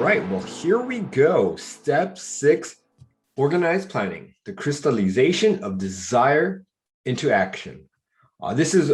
right, well, here we go. Step 6, organized planning, the crystallization of desire into action. This is,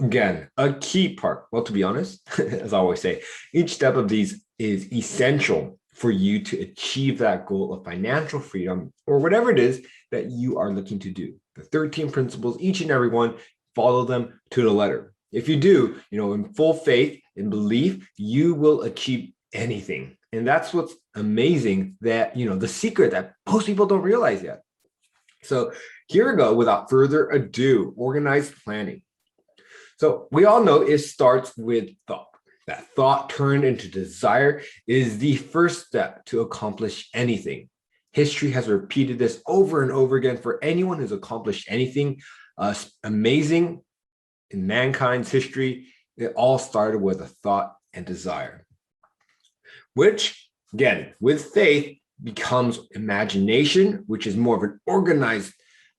again, a key part. Well, to be honest, as I always say, each step of these is essential for you to achieve that goal of financial freedom or whatever it is that you are looking to do. The 13 principles, each and every one, follow them to the letter. If you do, in full faith and belief, you will achieve anything. And that's what's amazing, that, the secret that most people don't realize yet. So here we go, without further ado, organized planning. So we all know it starts with thought. That thought turned into desire is the first step to accomplish anything. History has repeated this over and over again for anyone who's accomplished anything amazing in mankind's history. It all started with a thought and desire, which, again, with faith becomes imagination, which is more of an organized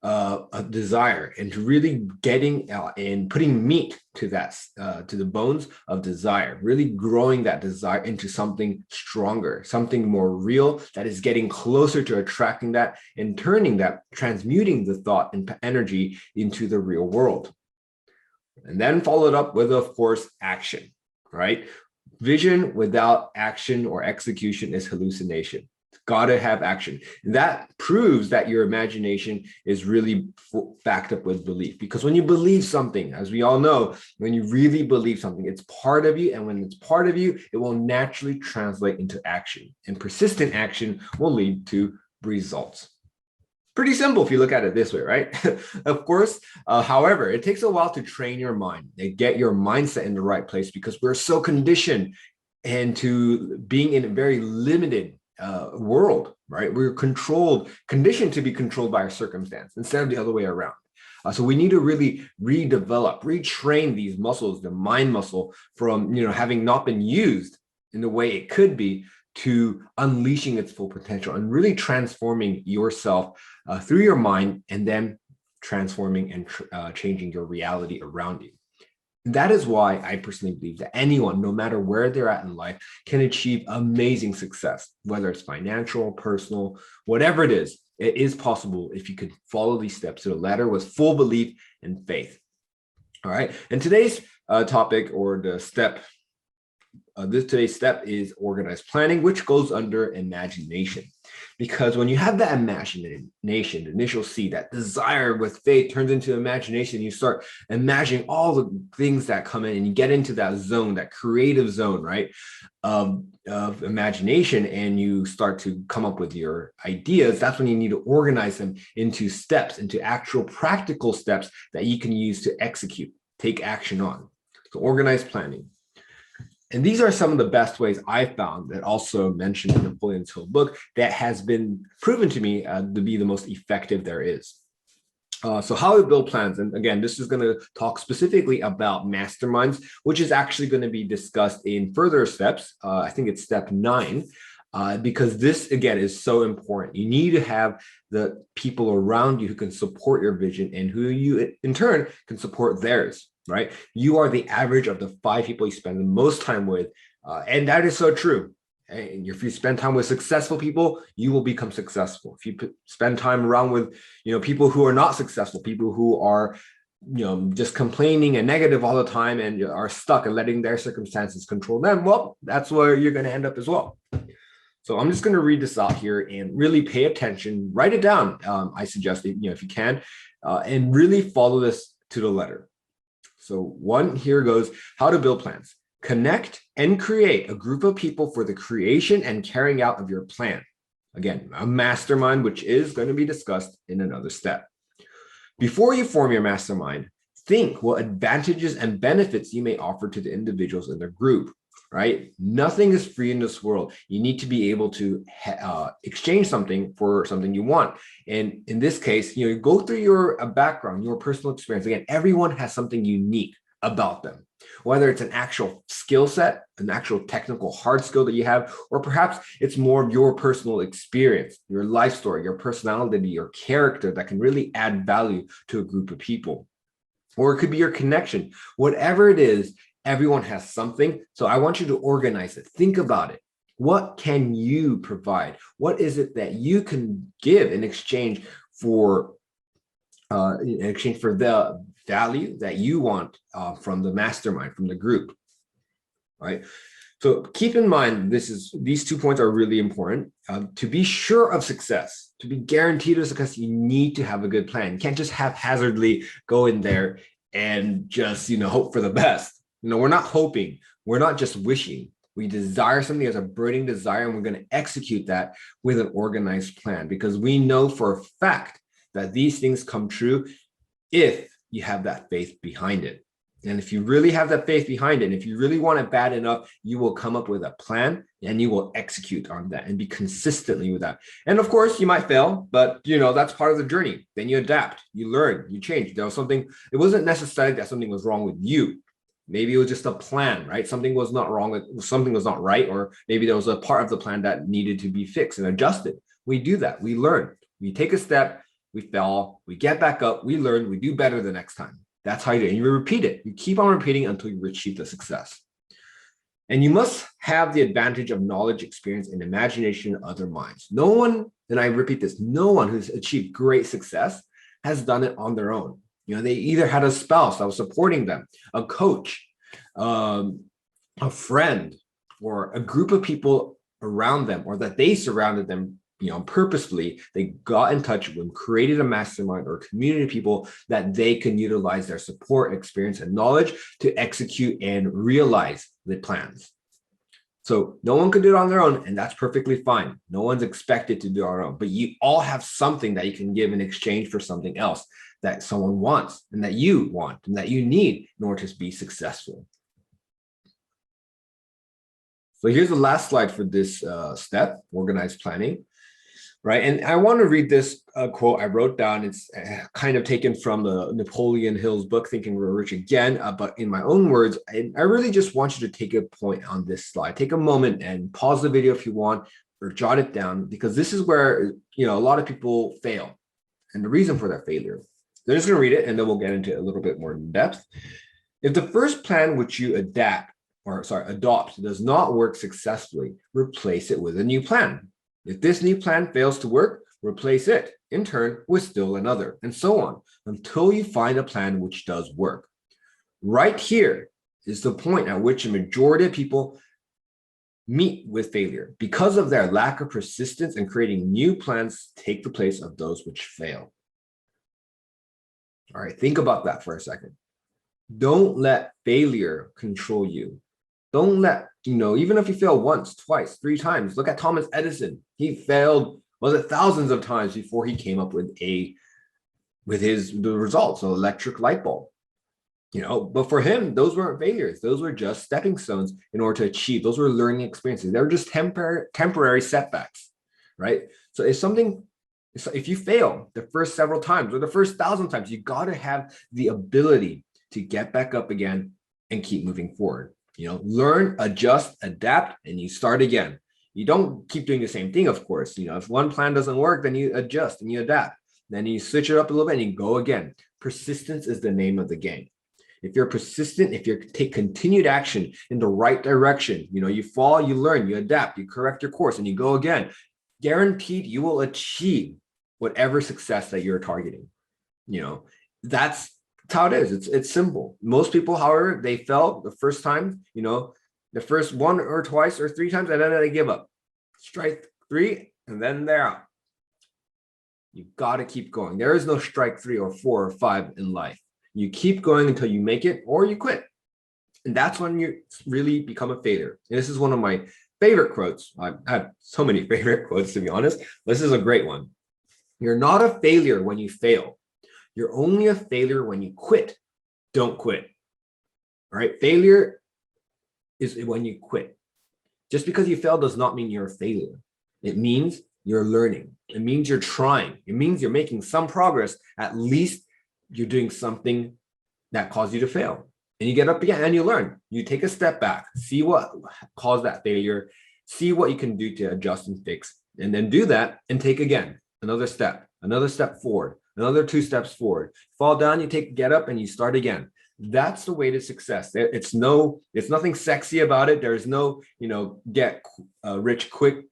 a desire, and really getting and putting meat to that, to the bones of desire, really growing that desire into something stronger, something more real that is getting closer to attracting that and turning that, transmuting the thought and energy into the real world. And then followed up with, of course, action, right? Vision without action or execution is hallucination. Got to have action. And that proves that your imagination is really backed up with belief. Because when you believe something, as we all know, when you really believe something, it's part of you. And when it's part of you, it will naturally translate into action. And persistent action will lead to results. Pretty simple if you look at it this way, right? Of course, however, it takes a while to train your mind and get your mindset in the right place, because we're so conditioned into being in a very limited world, right? We're conditioned to be controlled by our circumstance instead of the other way around. So we need to really retrain these muscles, the mind muscle, from having not been used in the way it could be, to unleashing its full potential and really transforming yourself through your mind, and then transforming and changing your reality around you. That is why I personally believe that anyone, no matter where they're at in life, can achieve amazing success, whether it's financial, personal, whatever it is possible if you could follow these steps to the letter with full belief and faith. All right. And today's topic, or the step, today's step is organized planning, which goes under imagination. Because when you have that imagination, the initial seed, that desire with faith turns into imagination. You start imagining all the things that come in, and you get into that zone, that creative zone, right, of imagination, and you start to come up with your ideas. That's when you need to organize them into steps, into actual practical steps that you can use to execute, take action on. So organized planning. And these are some of the best ways I've found, that also mentioned in Napoleon Hill's book, that has been proven to me to be the most effective there is. So how to build plans. And again, this is going to talk specifically about masterminds, which is actually going to be discussed in further steps. I think it's step 9, because this, again, is so important. You need to have the people around you who can support your vision, and who you, in turn, can support theirs. Right? You are the average of the 5 people you spend the most time with. And that is so true. And if you spend time with successful people, you will become successful. If you spend time around with, people who are not successful, people who are, just complaining and negative all the time, and are stuck and letting their circumstances control them, well, that's where you're going to end up as well. So I'm just going to read this out here and really pay attention, write it down. I suggest it, if you can, and really follow this to the letter. So 1, here goes: how to build plans. Connect and create a group of people for the creation and carrying out of your plan. Again, a mastermind, which is going to be discussed in another step. Before you form your mastermind, think what advantages and benefits you may offer to the individuals in the group, right? Nothing is free in this world. You need to be able to exchange something for something you want. And in this case, you go through your background, your personal experience. Again, everyone has something unique about them, whether it's an actual skill set, an actual technical hard skill that you have, or perhaps it's more of your personal experience, your life story, your personality, your character that can really add value to a group of people. Or it could be your connection. Whatever it is, everyone has something. So I want you to organize it. Think about it. What can you provide? What is it that you can give in exchange for the value that you want from the mastermind, from the group, right? So keep in mind, these 2 points are really important. To be sure of success, to be guaranteed of success, you need to have a good plan. You can't just haphazardly go in there and just, hope for the best. We're not hoping. We're not just wishing. We desire something as a burning desire, and we're going to execute that with an organized plan, because we know for a fact that these things come true if you have that faith behind it. And if you really have that faith behind it, and if you really want it bad enough, you will come up with a plan and you will execute on that and be consistently with that. And of course, you might fail, but that's part of the journey. Then you adapt, you learn, you change. There was something, it wasn't necessarily that something was wrong with you. Maybe it was just a plan, right? Something was not right, or maybe there was a part of the plan that needed to be fixed and adjusted. We do that. We learn. We take a step, we fall, we get back up, we learn, we do better the next time. That's how you do it. And you repeat it. You keep on repeating until you achieve the success. And you must have the advantage of knowledge, experience, and imagination in other minds. No one, and I repeat this, no one who's achieved great success has done it on their own. They either had a spouse that was supporting them, a coach, a friend, or a group of people around them, or that they surrounded them purposefully. They got in touch with them, created a mastermind or community of people that they can utilize their support, experience, and knowledge to execute and realize the plans. So no one can do it on their own, and that's perfectly fine. No one's expected to do it on their own, but you all have something that you can give in exchange for something else that someone wants and that you want and that you need in order to be successful. So here's the last slide for this step, organized planning. Right. And I want to read this quote I wrote down. It's kind of taken from the Napoleon Hill's book, Think and Grow Rich Again. But in my own words, I really just want you to take a point on this slide. Take a moment and pause the video if you want, or jot it down, because this is where, a lot of people fail. And the reason for that failure. So I'm just going to read it, and then we'll get into it a little bit more in depth. If the first plan which you adopt does not work successfully, replace it with a new plan. If this new plan fails to work, replace it, in turn, with still another, and so on, until you find a plan which does work. Right here is the point at which a majority of people meet with failure because of their lack of persistence in creating new plans to take the place of those which fail. All right, think about that for a second. Don't let failure control you. Don't let, even if you fail once, twice, 3 times, look at Thomas Edison. He failed, thousands of times before he came up with the results of electric light bulb. But for him, those weren't failures. Those were just stepping stones in order to achieve. Those were learning experiences. They were just temporary setbacks, right? So if you fail the first several times or the first 1,000 times, you got to have the ability to get back up again and keep moving forward. Learn, adjust, adapt, and you start again. You don't keep doing the same thing, of course. If one plan doesn't work, then you adjust and you adapt. Then you switch it up a little bit and you go again. Persistence is the name of the game. If you're persistent, if you take continued action in the right direction, you fall, you learn, you adapt, you correct your course, and you go again, guaranteed you will achieve whatever success that you're targeting. That's how it is. It's simple. Most people, however, they fail the first time, the first 1 or twice or 3 times, and then they give up. Strike 3, and then they're out. You got to keep going. There is no strike 3 or 4 or 5 in life. You keep going until you make it or you quit. And that's when you really become a failure. And this is one of my favorite quotes. I've had so many favorite quotes, to be honest. This is a great one. You're not a failure when you fail. You're only a failure when you quit. Don't quit. All right. Failure is when you quit. Just because you fail does not mean you're a failure. It means you're learning. It means you're trying. It means you're making some progress. At least you're doing something that caused you to fail. And you get up again and you learn. You take a step back, see what caused that failure, see what you can do to adjust and fix, and then do that and take again another step forward, another 2 steps forward. Fall down, you get up and you start again. That's the way to success. It's nothing sexy about it. There's no, get rich quick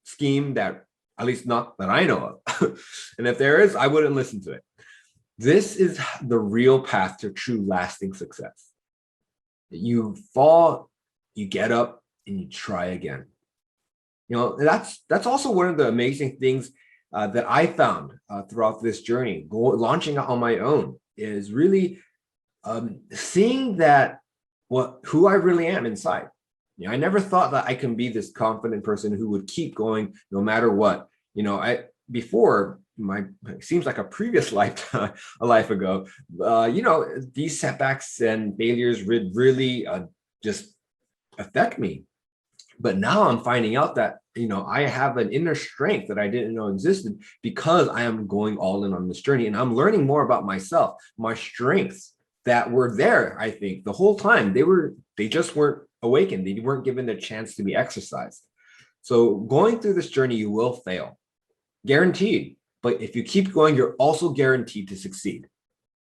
scheme that, at least not that I know of. And if there is, I wouldn't listen to it. This is the real path to true lasting success. You fall, you get up, and you try again. That's also one of the amazing things that I found throughout this journey, launching out on my own, is really seeing that who I really am inside. I never thought that I can be this confident person who would keep going no matter what. Before it seems like a previous life, a life ago, these setbacks and failures would really just affect me. But now I'm finding out that, I have an inner strength that I didn't know existed, because I am going all in on this journey, and I'm learning more about myself, my strengths that were there, I think, the whole time. They just weren't awakened. They weren't given the chance to be exercised. So going through this journey, you will fail, guaranteed. But if you keep going, you're also guaranteed to succeed.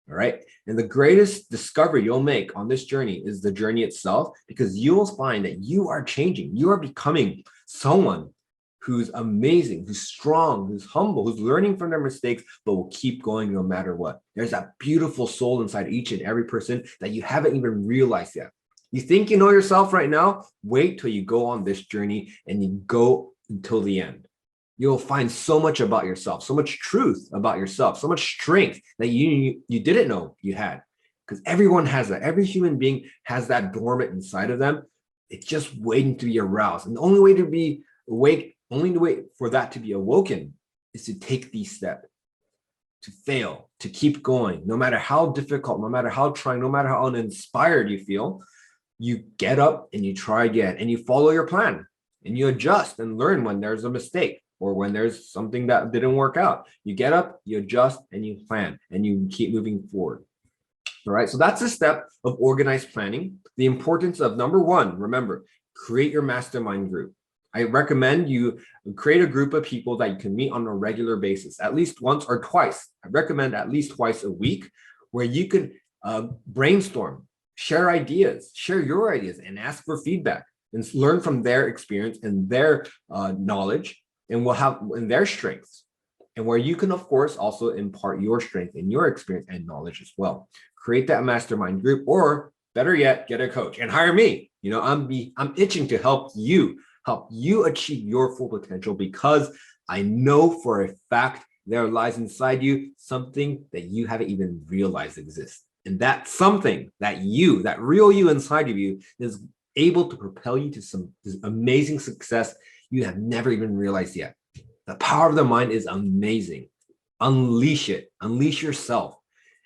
All right. And the greatest discovery you'll make on this journey is the journey itself, because you will find that you are changing. You are becoming someone who's amazing, who's strong, who's humble, who's learning from their mistakes, but will keep going no matter what. There's that beautiful soul inside each and every person that you haven't even realized yet. You think you know yourself right now? Wait till you go on this journey and you go until the end. You'll find so much about yourself, so much truth about yourself, so much strength that you didn't know you had. Because everyone has that. Every human being has that dormant inside of them. It's just waiting to be aroused. And the only way to be awake, only the way for that to be awoken, is to take these steps, to fail, to keep going. No matter how difficult, no matter how trying, no matter how uninspired you feel, you get up and you try again, and you follow your plan, and you adjust and learn when there's a mistake, or when there's something that didn't work out. You get up, you adjust, and you plan, and you keep moving forward. All right, so that's a step of organized planning. The importance of, number one, remember, create your mastermind group. I recommend you create a group of people that you can meet on a regular basis, at least once or twice. I recommend at least twice a week, where you can brainstorm, share ideas, share your ideas, and ask for feedback, and learn from their experience and their knowledge, and will have in their strengths, and where you can, of course, also impart your strength and your experience and knowledge as well. Create that mastermind group, or better yet, get a coach and hire me. I'm itching to help you achieve your full potential, because I know for a fact there lies inside you something that you haven't even realized exists. And that something, that real you inside of you, is able to propel you to some amazing success you have never even realized yet. The power of the mind is amazing. Unleash it. Unleash yourself.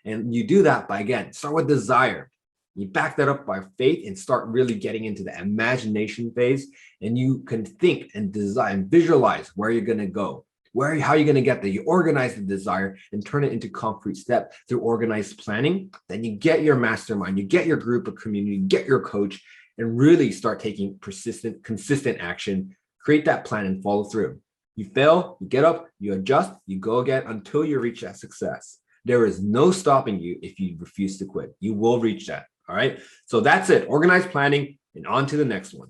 And you do that by, again, start with desire. You back that up by faith and start really getting into the imagination phase. And you can think and design and visualize where you're going to go, how you're going to get there. You organize the desire and turn it into concrete step through organized planning. Then you get your mastermind, you get your group of community, you get your coach, and really start taking persistent, consistent action. Create that plan and follow through. You fail, you get up, you adjust, you go again until you reach that success. There is no stopping you if you refuse to quit. You will reach that. All right. So that's it. Organized planning, and on to the next one.